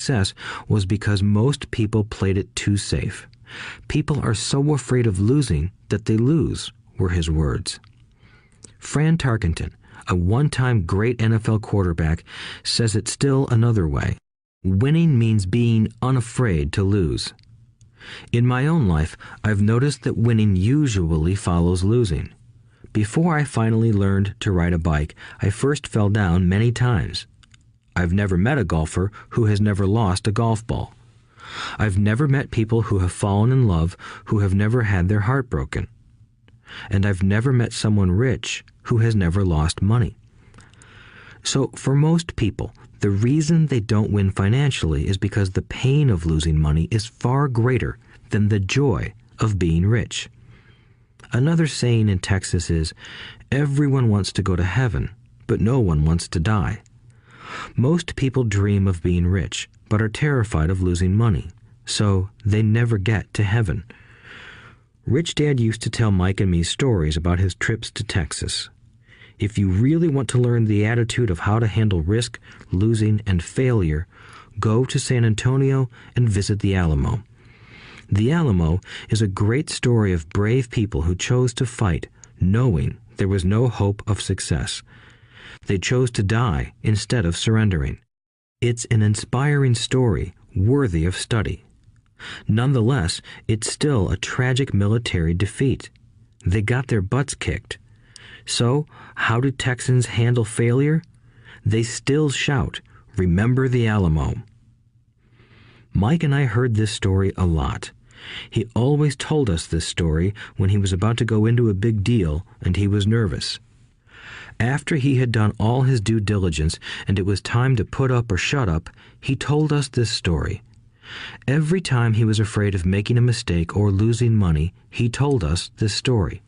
success was because most people played it too safe. People are so afraid of losing that they lose, were his words. Fran Tarkenton, a one-time great NFL quarterback, says it still another way. Winning means being unafraid to lose. In my own life, I've noticed that winning usually follows losing. Before I finally learned to ride a bike, I first fell down many times. I've never met a golfer who has never lost a golf ball. I've never met people who have fallen in love who have never had their heart broken. And I've never met someone rich who has never lost money. So for most people, the reason they don't win financially is because the pain of losing money is far greater than the joy of being rich. Another saying in Texas is, everyone wants to go to heaven, but no one wants to die. Most people dream of being rich, but are terrified of losing money, so they never get to heaven. Rich Dad used to tell Mike and me stories about his trips to Texas. If you really want to learn the attitude of how to handle risk, losing, and failure, go to San Antonio and visit the Alamo. The Alamo is a great story of brave people who chose to fight, knowing there was no hope of success. They chose to die instead of surrendering. It's an inspiring story worthy of study. Nonetheless, it's still a tragic military defeat. They got their butts kicked. So, how do Texans handle failure? They still shout, "Remember the Alamo." Mike and I heard this story a lot. He always told us this story when he was about to go into a big deal and he was nervous. After he had done all his due diligence and it was time to put up or shut up, he told us this story. Every time he was afraid of making a mistake or losing money, he told us this story.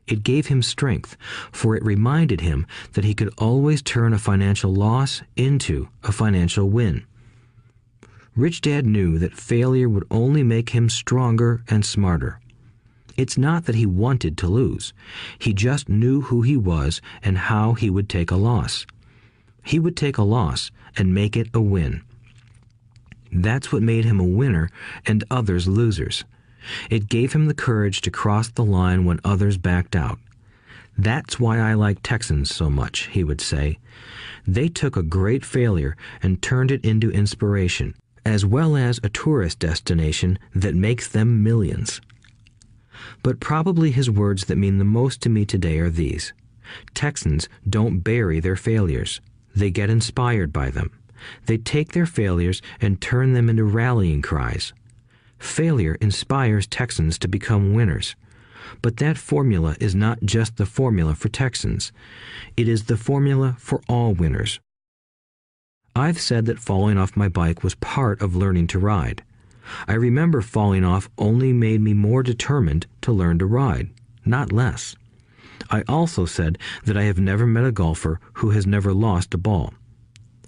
It gave him strength, for it reminded him that he could always turn a financial loss into a financial win. Rich Dad knew that failure would only make him stronger and smarter. It's not that he wanted to lose. He just knew who he was and how he would take a loss. He would take a loss and make it a win. That's what made him a winner and others losers. It gave him the courage to cross the line when others backed out. "That's why I like Texans so much," he would say. "They took a great failure and turned it into inspiration, as well as a tourist destination that makes them millions." But probably his words that mean the most to me today are these. Texans don't bury their failures. They get inspired by them. They take their failures and turn them into rallying cries. Failure inspires Texans to become winners. But that formula is not just the formula for Texans. It is the formula for all winners. I've said that falling off my bike was part of learning to ride. I remember falling off only made me more determined to learn to ride, not less. I also said that I have never met a golfer who has never lost a ball.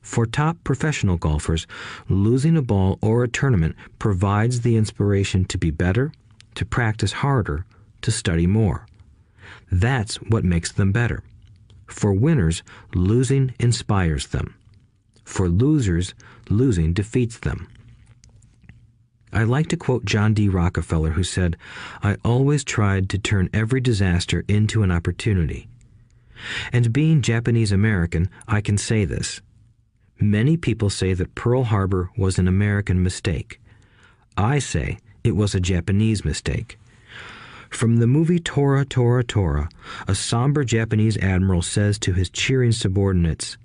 For top professional golfers, losing a ball or a tournament provides the inspiration to be better, to practice harder, to study more. That's what makes them better. For winners, losing inspires them. For losers, losing defeats them. I like to quote John D. Rockefeller, who said, "I always tried to turn every disaster into an opportunity." And being Japanese American, I can say this. Many people say that Pearl Harbor was an American mistake. I say it was a Japanese mistake. From the movie Tora, Tora, Tora, a somber Japanese admiral says to his cheering subordinates,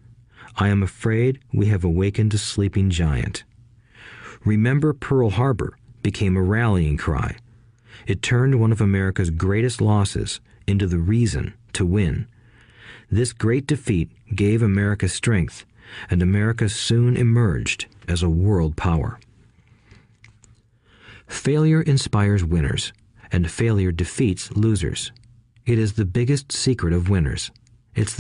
"I am afraid we have awakened a sleeping giant." "Remember Pearl Harbor" became a rallying cry. It turned one of America's greatest losses into the reason to win. This great defeat gave America strength, and America soon emerged as a world power. Failure inspires winners, and failure defeats losers. It is the biggest secret of winners. It's